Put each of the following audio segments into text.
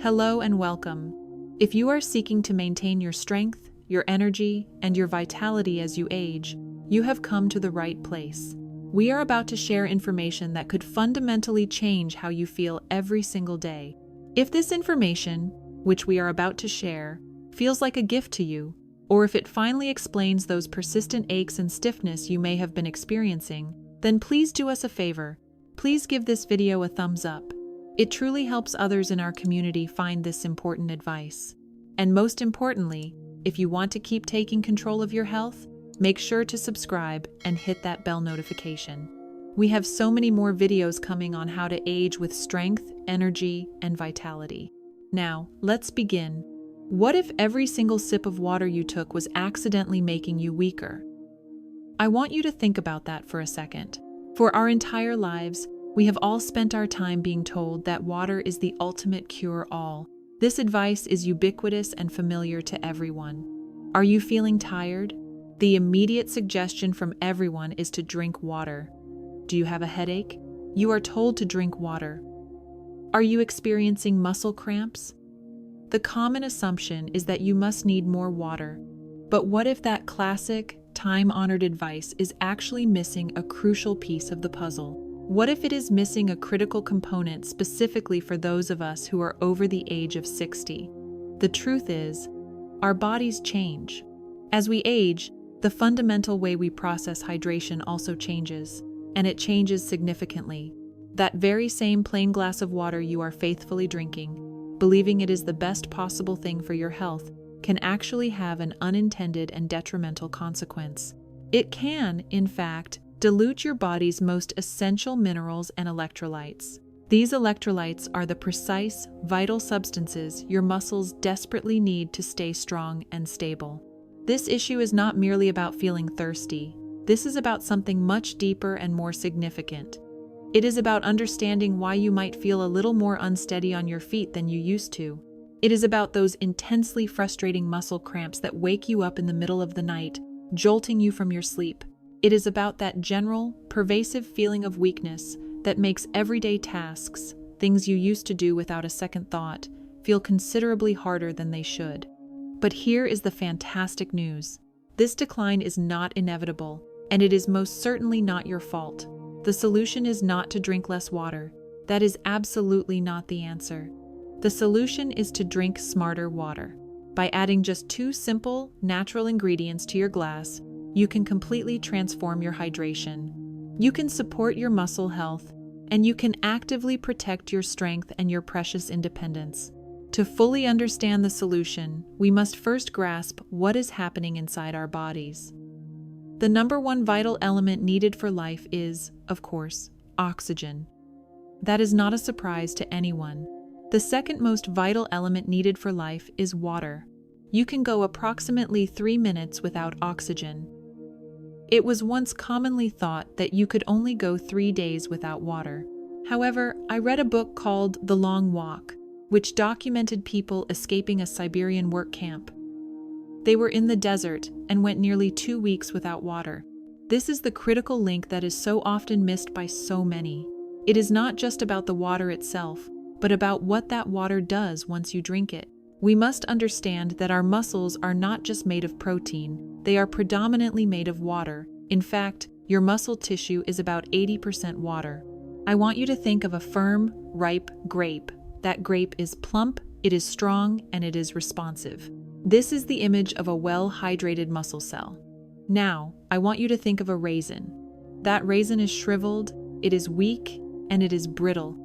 Hello and welcome. If you are seeking to maintain your strength, your energy, and your vitality as you age, you have come to the right place. We are about to share information that could fundamentally change how you feel every single day. If this information, which we are about to share, feels like a gift to you, or if it finally explains those persistent aches and stiffness you may have been experiencing, then please do us a favor. Please give this video a thumbs up. It truly helps others in our community find this important advice. And most importantly, if you want to keep taking control of your health, make sure to subscribe and hit that bell notification. We have so many more videos coming on how to age with strength, energy, and vitality. Now, let's begin. What if every single sip of water you took was accidentally making you weaker? I want you to think about that for a second. For our entire lives, we have all spent our time being told that water is the ultimate cure-all. This advice is ubiquitous and familiar to everyone. Are you feeling tired? The immediate suggestion from everyone is to drink water. Do you have a headache? You are told to drink water. Are you experiencing muscle cramps? The common assumption is that you must need more water. But what if that classic, time-honored advice is actually missing a crucial piece of the puzzle? What if it is missing a critical component specifically for those of us who are over the age of 60? The truth is, our bodies change. As we age, the fundamental way we process hydration also changes, and it changes significantly. That very same plain glass of water you are faithfully drinking, believing it is the best possible thing for your health, can actually have an unintended and detrimental consequence. It can, in fact, dilute your body's most essential minerals and electrolytes. These electrolytes are the precise, vital substances your muscles desperately need to stay strong and stable. This issue is not merely about feeling thirsty. This is about something much deeper and more significant. It is about understanding why you might feel a little more unsteady on your feet than you used to. It is about those intensely frustrating muscle cramps that wake you up in the middle of the night, jolting you from your sleep. It is about that general, pervasive feeling of weakness that makes everyday tasks, things you used to do without a second thought, feel considerably harder than they should. But here is the fantastic news. This decline is not inevitable, and it is most certainly not your fault. The solution is not to drink less water. That is absolutely not the answer. The solution is to drink smarter water. By adding just 2 simple, natural ingredients to your glass, you can completely transform your hydration. You can support your muscle health, and you can actively protect your strength and your precious independence. To fully understand the solution, we must first grasp what is happening inside our bodies. The number one vital element needed for life is, of course, oxygen. That is not a surprise to anyone. The second most vital element needed for life is water. You can go approximately 3 minutes without oxygen. It was once commonly thought that you could only go 3 days without water. However, I read a book called The Long Walk, which documented people escaping a Siberian work camp. They were in the desert and went nearly 2 weeks without water. This is the critical link that is so often missed by so many. It is not just about the water itself, but about what that water does once you drink it. We must understand that our muscles are not just made of protein, they are predominantly made of water. In fact, your muscle tissue is about 80% water. I want you to think of a firm, ripe grape. That grape is plump, it is strong, and it is responsive. This is the image of a well-hydrated muscle cell. Now, I want you to think of a raisin. That raisin is shriveled, it is weak, and it is brittle.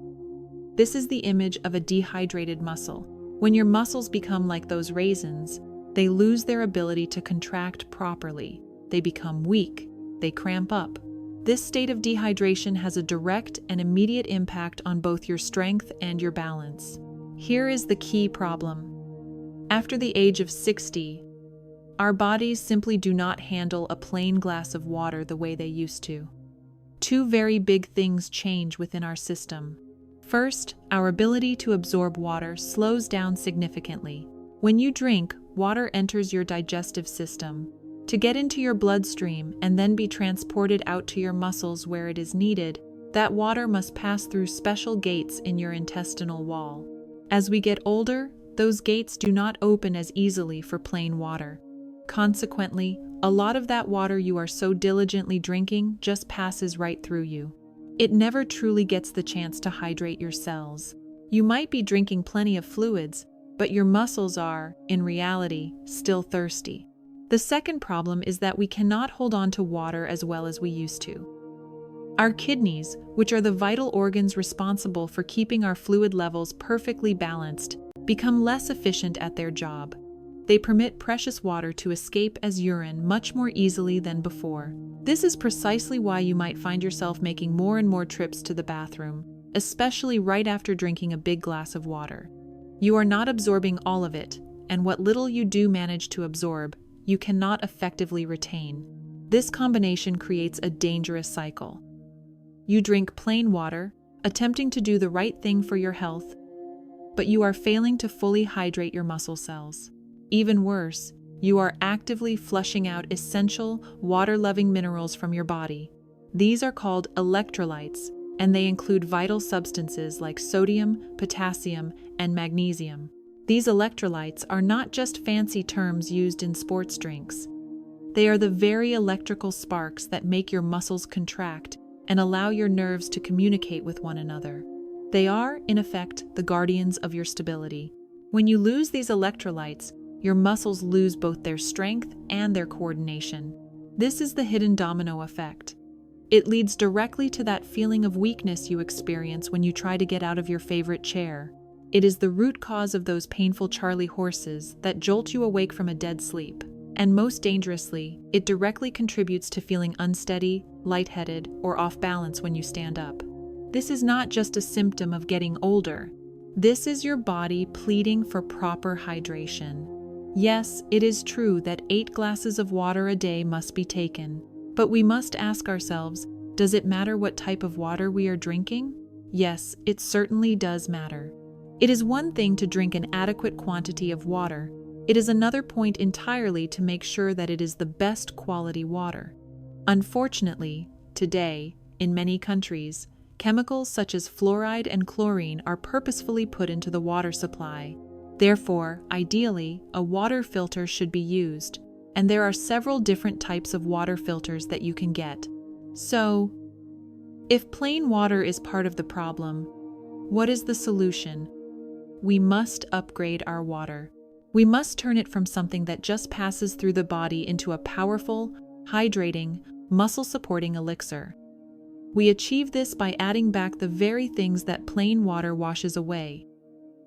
This is the image of a dehydrated muscle. When your muscles become like those raisins, they lose their ability to contract properly. They become weak. They cramp up. This state of dehydration has a direct and immediate impact on both your strength and your balance. Here is the key problem. After the age of 60, our bodies simply do not handle a plain glass of water the way they used to. 2 very big things change within our system. First, our ability to absorb water slows down significantly. When you drink, water enters your digestive system. To get into your bloodstream and then be transported out to your muscles where it is needed, that water must pass through special gates in your intestinal wall. As we get older, those gates do not open as easily for plain water. Consequently, a lot of that water you are so diligently drinking just passes right through you. It never truly gets the chance to hydrate your cells. You might be drinking plenty of fluids, but your muscles are, in reality, still thirsty. The second problem is that we cannot hold on to water as well as we used to. Our kidneys, which are the vital organs responsible for keeping our fluid levels perfectly balanced, become less efficient at their job. They permit precious water to escape as urine much more easily than before. This is precisely why you might find yourself making more and more trips to the bathroom, especially right after drinking a big glass of water. You are not absorbing all of it, and what little you do manage to absorb, you cannot effectively retain. This combination creates a dangerous cycle. You drink plain water, attempting to do the right thing for your health, but you are failing to fully hydrate your muscle cells. Even worse, you are actively flushing out essential, water-loving minerals from your body. These are called electrolytes, and they include vital substances like sodium, potassium, and magnesium. These electrolytes are not just fancy terms used in sports drinks. They are the very electrical sparks that make your muscles contract and allow your nerves to communicate with one another. They are, in effect, the guardians of your stability. When you lose these electrolytes, your muscles lose both their strength and their coordination. This is the hidden domino effect. It leads directly to that feeling of weakness you experience when you try to get out of your favorite chair. It is the root cause of those painful Charlie horses that jolt you awake from a dead sleep. And most dangerously, it directly contributes to feeling unsteady, lightheaded, or off balance when you stand up. This is not just a symptom of getting older. This is your body pleading for proper hydration. Yes, it is true that 8 glasses of water a day must be taken, but we must ask ourselves, does it matter what type of water we are drinking? Yes, it certainly does matter. It is one thing to drink an adequate quantity of water. It is another point entirely to make sure that it is the best quality water. Unfortunately, today, in many countries, chemicals such as fluoride and chlorine are purposefully put into the water supply. Therefore, ideally, a water filter should be used, and there are several different types of water filters that you can get. So, if plain water is part of the problem, what is the solution? We must upgrade our water. We must turn it from something that just passes through the body into a powerful, hydrating, muscle-supporting elixir. We achieve this by adding back the very things that plain water washes away.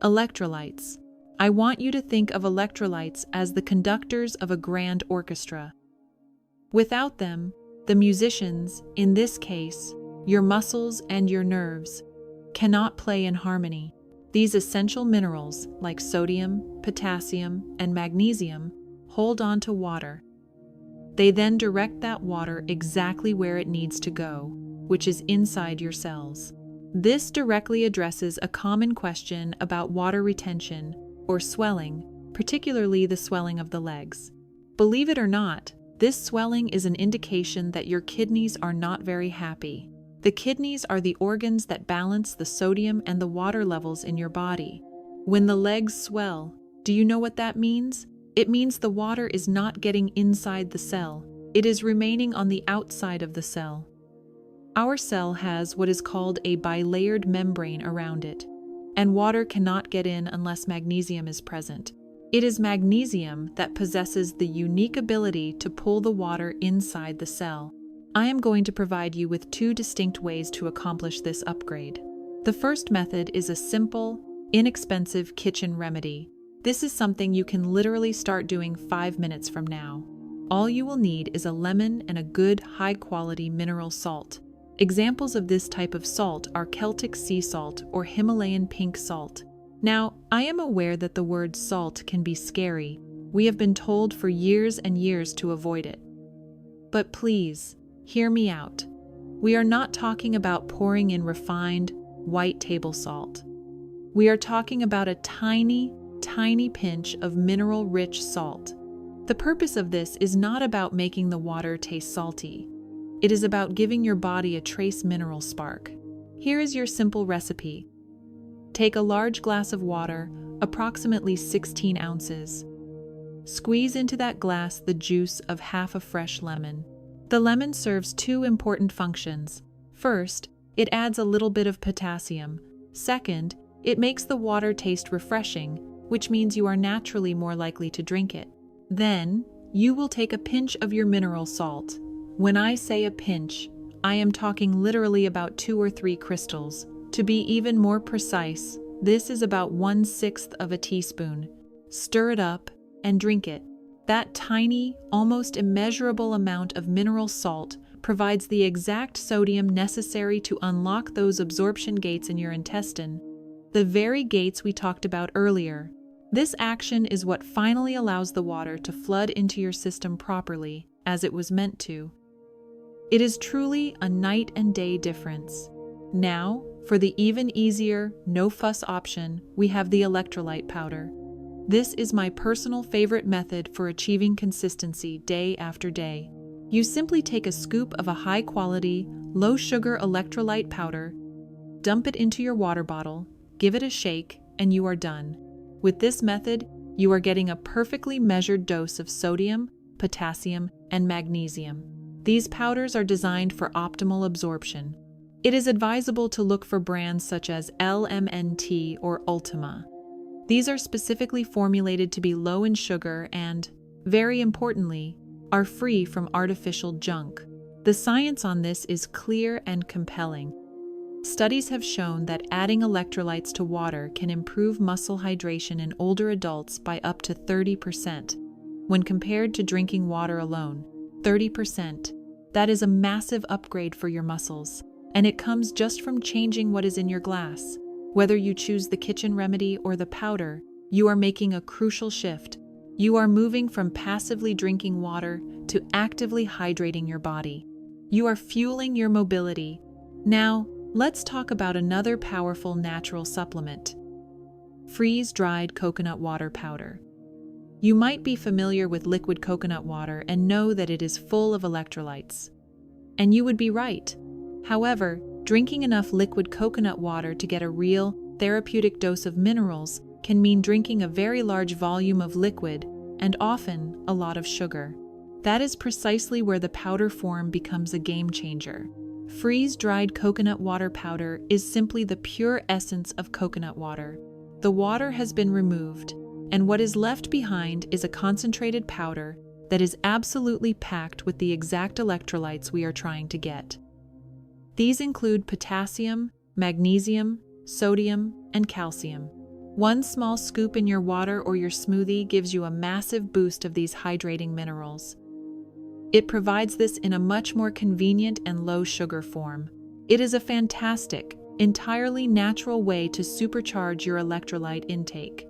Electrolytes. I want you to think of electrolytes as the conductors of a grand orchestra. Without them, the musicians, in this case, your muscles and your nerves, cannot play in harmony. These essential minerals, like sodium, potassium, and magnesium, hold on to water. They then direct that water exactly where it needs to go, which is inside your cells. This directly addresses a common question about water retention or swelling, particularly the swelling of the legs. Believe it or not, this swelling is an indication that your kidneys are not very happy. The kidneys are the organs that balance the sodium and the water levels in your body. When the legs swell, do you know what that means? It means the water is not getting inside the cell. It is remaining on the outside of the cell. Our cell has what is called a bilayered membrane around it, and water cannot get in unless magnesium is present. It is magnesium that possesses the unique ability to pull the water inside the cell. I am going to provide you with 2 distinct ways to accomplish this upgrade. The first method is a simple, inexpensive kitchen remedy. This is something you can literally start doing 5 minutes from now. All you will need is a lemon and a good, high-quality mineral salt. Examples of this type of salt are Celtic sea salt or Himalayan pink salt. Now, I am aware that the word salt can be scary. We have been told for years and years to avoid it. But please, hear me out. We are not talking about pouring in refined, white table salt. We are talking about a tiny, tiny pinch of mineral-rich salt. The purpose of this is not about making the water taste salty. It is about giving your body a trace mineral spark. Here is your simple recipe. Take a large glass of water, approximately 16 ounces. Squeeze into that glass the juice of half a fresh lemon. The lemon serves two important functions. First, it adds a little bit of potassium. Second, it makes the water taste refreshing, which means you are naturally more likely to drink it. Then, you will take a pinch of your mineral salt. When I say a pinch, I am talking literally about 2 or 3 crystals. To be even more precise, this is about 1/6 of a teaspoon. Stir it up and drink it. That tiny, almost immeasurable amount of mineral salt provides the exact sodium necessary to unlock those absorption gates in your intestine, the very gates we talked about earlier. This action is what finally allows the water to flood into your system properly, as it was meant to. It is truly a night and day difference. Now, for the even easier, no-fuss option, we have the electrolyte powder. This is my personal favorite method for achieving consistency day after day. You simply take a scoop of a high-quality, low-sugar electrolyte powder, dump it into your water bottle, give it a shake, and you are done. With this method, you are getting a perfectly measured dose of sodium, potassium, and magnesium. These powders are designed for optimal absorption. It is advisable to look for brands such as LMNT or Ultima. These are specifically formulated to be low in sugar and, very importantly, are free from artificial junk. The science on this is clear and compelling. Studies have shown that adding electrolytes to water can improve muscle hydration in older adults by up to 30%. When compared to drinking water alone, 30%. That is a massive upgrade for your muscles, and it comes just from changing what is in your glass. Whether you choose the kitchen remedy or the powder, you are making a crucial shift. You are moving from passively drinking water to actively hydrating your body. You are fueling your mobility. Now, let's talk about another powerful natural supplement: freeze-dried coconut water powder. You might be familiar with liquid coconut water and know that it is full of electrolytes. And you would be right. However, drinking enough liquid coconut water to get a real, therapeutic dose of minerals can mean drinking a very large volume of liquid and often a lot of sugar. That is precisely where the powder form becomes a game changer. Freeze-dried coconut water powder is simply the pure essence of coconut water. The water has been removed, and what is left behind is a concentrated powder that is absolutely packed with the exact electrolytes we are trying to get. These include potassium, magnesium, sodium, and calcium. One small scoop in your water or your smoothie gives you a massive boost of these hydrating minerals. It provides this in a much more convenient and low-sugar form. It is a fantastic, entirely natural way to supercharge your electrolyte intake.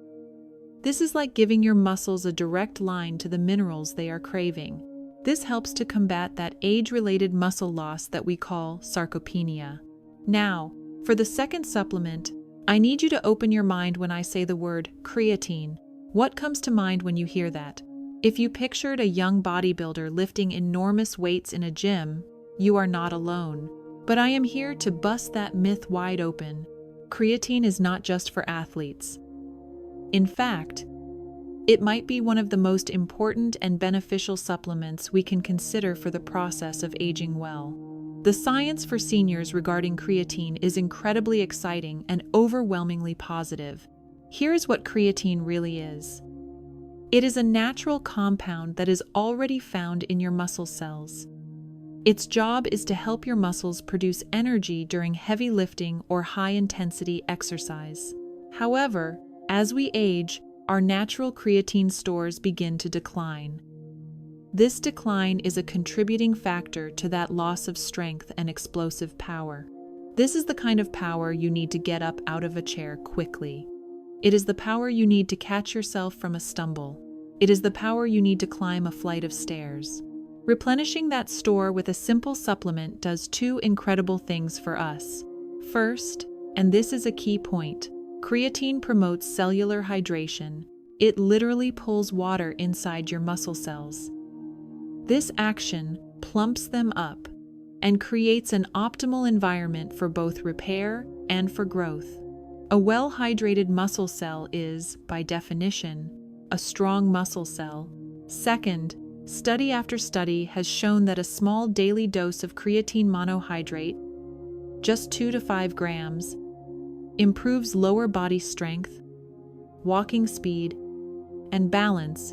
This is like giving your muscles a direct line to the minerals they are craving. This helps to combat that age-related muscle loss that we call sarcopenia. Now, for the second supplement, I need you to open your mind when I say the word creatine. What comes to mind when you hear that? If you pictured a young bodybuilder lifting enormous weights in a gym, you are not alone. But I am here to bust that myth wide open. Creatine is not just for athletes. In fact, it might be one of the most important and beneficial supplements we can consider for the process of aging well. The science for seniors regarding creatine is incredibly exciting and overwhelmingly positive. Here's what creatine really is. It is a natural compound that is already found in your muscle cells. Its job is to help your muscles produce energy during heavy lifting or high-intensity exercise. However, as we age, our natural creatine stores begin to decline. This decline is a contributing factor to that loss of strength and explosive power. This is the kind of power you need to get up out of a chair quickly. It is the power you need to catch yourself from a stumble. It is the power you need to climb a flight of stairs. Replenishing that store with a simple supplement does two incredible things for us. First, and this is a key point, creatine promotes cellular hydration. It literally pulls water inside your muscle cells. This action plumps them up and creates an optimal environment for both repair and for growth. A well-hydrated muscle cell is, by definition, a strong muscle cell. Second, study after study has shown that a small daily dose of creatine monohydrate, just 2 to 5 grams, improves lower body strength, walking speed, and balance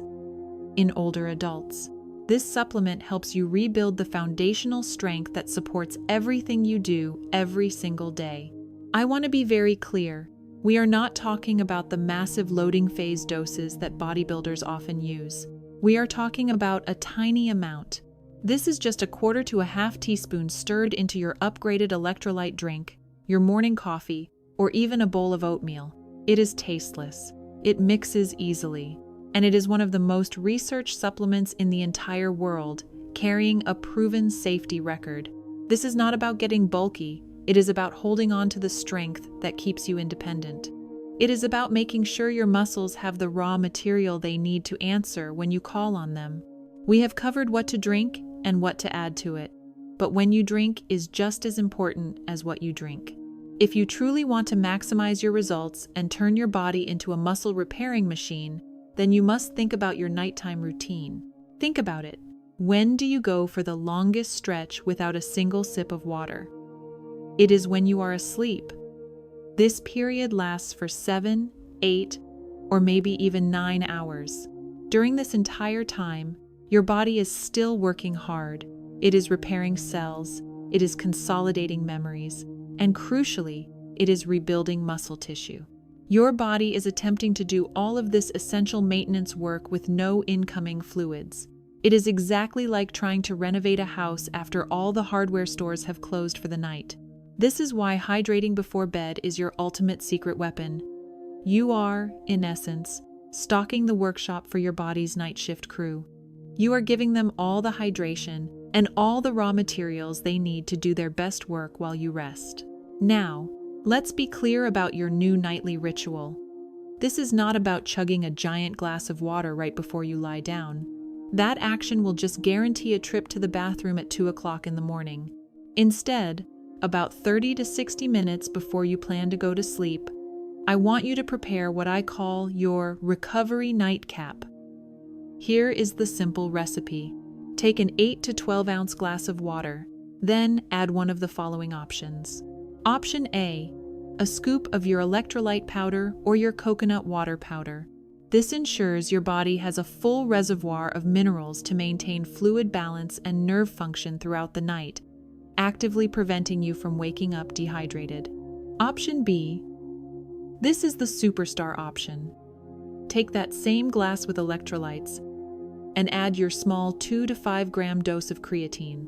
in older adults. This supplement helps you rebuild the foundational strength that supports everything you do every single day. I want to be very clear. We are not talking about the massive loading phase doses that bodybuilders often use. We are talking about a tiny amount. This is just a quarter to a half teaspoon stirred into your upgraded electrolyte drink, your morning coffee, or even a bowl of oatmeal. It is tasteless. It mixes easily. And it is one of the most researched supplements in the entire world, carrying a proven safety record. This is not about getting bulky. It is about holding on to the strength that keeps you independent. It is about making sure your muscles have the raw material they need to answer when you call on them. We have covered what to drink and what to add to it, but when you drink is just as important as what you drink. If you truly want to maximize your results and turn your body into a muscle repairing machine, then you must think about your nighttime routine. Think about it. When do you go for the longest stretch without a single sip of water? It is when you are asleep. This period lasts for 7, 8, or maybe even 9 hours. During this entire time, your body is still working hard. It is repairing cells, it is consolidating memories, and crucially, it is rebuilding muscle tissue. Your body is attempting to do all of this essential maintenance work with no incoming fluids. It is exactly like trying to renovate a house after all the hardware stores have closed for the night. This is why hydrating before bed is your ultimate secret weapon. You are, in essence, stocking the workshop for your body's night shift crew. You are giving them all the hydration and all the raw materials they need to do their best work while you rest. Now, let's be clear about your new nightly ritual. This is not about chugging a giant glass of water right before you lie down. That action will just guarantee a trip to the bathroom at 2 o'clock in the morning. Instead, about 30 to 60 minutes before you plan to go to sleep, I want you to prepare what I call your recovery nightcap. Here is the simple recipe. Take an 8 to 12 ounce glass of water, then add one of the following options. Option A, a scoop of your electrolyte powder or your coconut water powder. This ensures your body has a full reservoir of minerals to maintain fluid balance and nerve function throughout the night, actively preventing you from waking up dehydrated. Option B, this is the superstar option. Take that same glass with electrolytes and add your small 2 to 5 gram dose of creatine.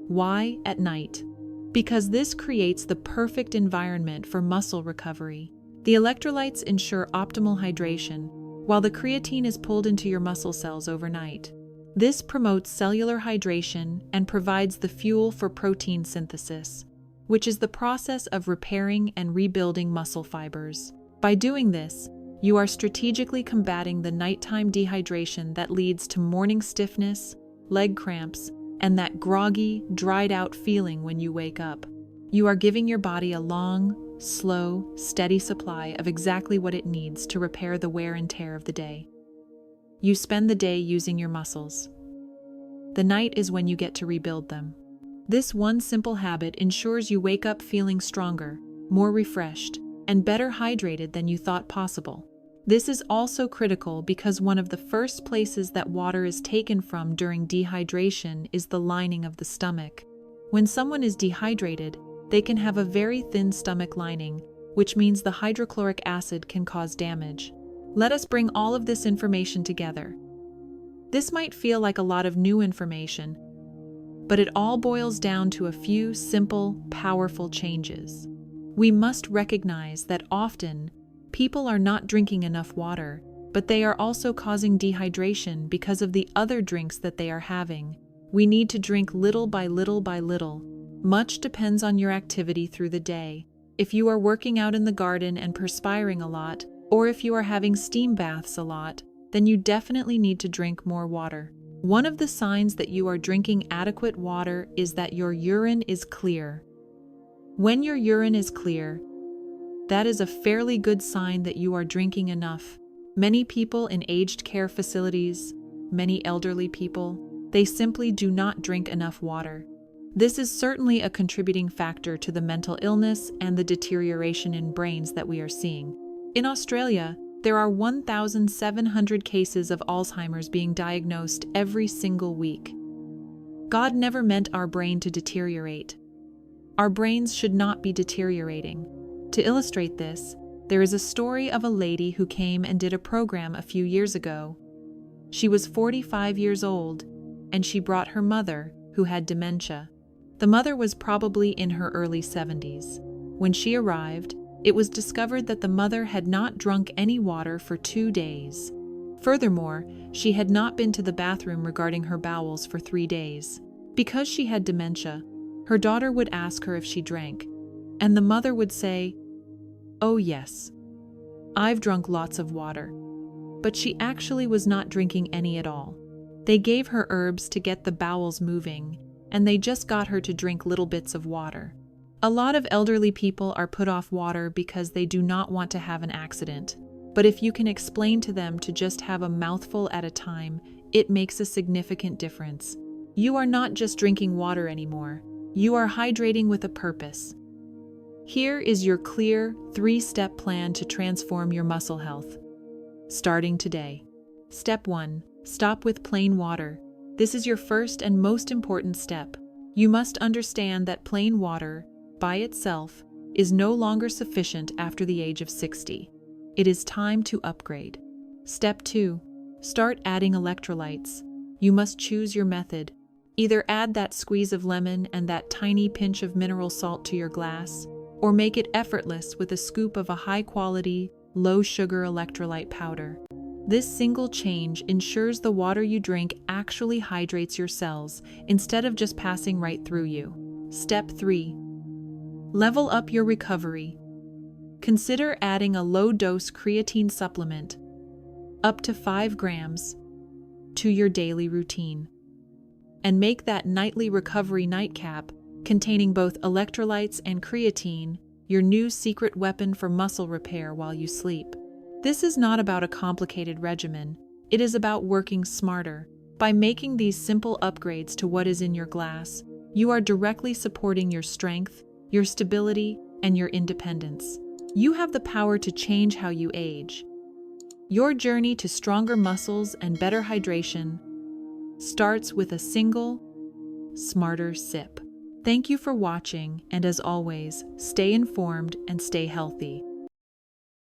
Why at night? Because this creates the perfect environment for muscle recovery. The electrolytes ensure optimal hydration, while the creatine is pulled into your muscle cells overnight. This promotes cellular hydration and provides the fuel for protein synthesis, which is the process of repairing and rebuilding muscle fibers. By doing this, you are strategically combating the nighttime dehydration that leads to morning stiffness, leg cramps, and that groggy, dried-out feeling when you wake up. You are giving your body a long, slow, steady supply of exactly what it needs to repair the wear and tear of the day. You spend the day using your muscles. The night is when you get to rebuild them. This one simple habit ensures you wake up feeling stronger, more refreshed, and better hydrated than you thought possible. This is also critical because one of the first places that water is taken from during dehydration is the lining of the stomach. When someone is dehydrated, they can have a very thin stomach lining, which means the hydrochloric acid can cause damage. Let us bring all of this information together. This might feel like a lot of new information, but it all boils down to a few simple, powerful changes. We must recognize that often, people are not drinking enough water, but they are also causing dehydration because of the other drinks that they are having. We need to drink little by little by little. Much depends on your activity through the day. If you are working out in the garden and perspiring a lot, or if you are having steam baths a lot, then you definitely need to drink more water. One of the signs that you are drinking adequate water is that your urine is clear. When your urine is clear, That is a fairly good sign that you are drinking enough. Many people in aged care facilities, many elderly people, they simply do not drink enough water. This is certainly a contributing factor to the mental illness and the deterioration in brains that we are seeing. In Australia, there are 1,700 cases of Alzheimer's being diagnosed every single week. God never meant our brain to deteriorate. Our brains should not be deteriorating. To illustrate this, there is a story of a lady who came and did a program a few years ago. She was 45 years old, and she brought her mother, who had dementia. The mother was probably in her early 70s. When she arrived, it was discovered that the mother had not drunk any water for 2 days. Furthermore, she had not been to the bathroom regarding her bowels for 3 days. Because she had dementia, her daughter would ask her if she drank, and the mother would say, "Oh yes, I've drunk lots of water." But she actually was not drinking any at all. They gave her herbs to get the bowels moving, and they just got her to drink little bits of water. A lot of elderly people are put off water because they do not want to have an accident. But if you can explain to them to just have a mouthful at a time, it makes a significant difference. You are not just drinking water anymore. You are hydrating with a purpose. Here is your clear 3-step plan to transform your muscle health. Starting today. Step 1. Stop with plain water. This is your first and most important step. You must understand that plain water, by itself, is no longer sufficient after the age of 60. It is time to upgrade. Step 2. Start adding electrolytes. You must choose your method. Either add that squeeze of lemon and that tiny pinch of mineral salt to your glass, or make it effortless with a scoop of a high-quality, low-sugar electrolyte powder. This single change ensures the water you drink actually hydrates your cells instead of just passing right through you. Step 3. Level up your recovery. Consider adding a low-dose creatine supplement, up to 5 grams, to your daily routine. And make that nightly recovery nightcap, containing both electrolytes and creatine, your new secret weapon for muscle repair while you sleep. This is not about a complicated regimen. It is about working smarter. By making these simple upgrades to what is in your glass, you are directly supporting your strength, your stability, and your independence. You have the power to change how you age. Your journey to stronger muscles and better hydration starts with a single, smarter sip. Thank you for watching, and as always, stay informed and stay healthy.